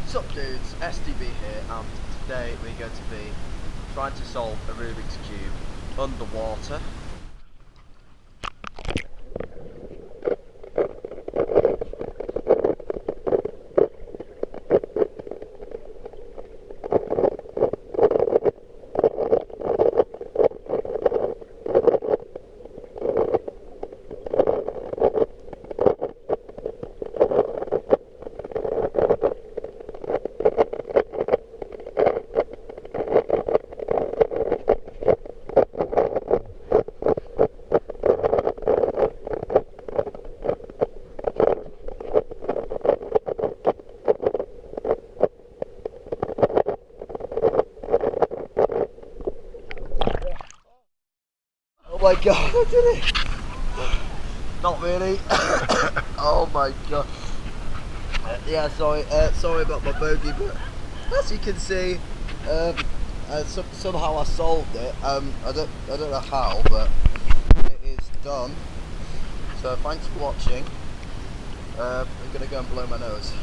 Sup dudes, STB here, and today we're going to be trying to solve a Rubik's Cube underwater. Oh my god, I did it! Not really. Oh my god. Yeah, sorry about my bogey, but as you can see, somehow I solved it. I don't know how, but it is done. So thanks for watching. I'm gonna go and blow my nose.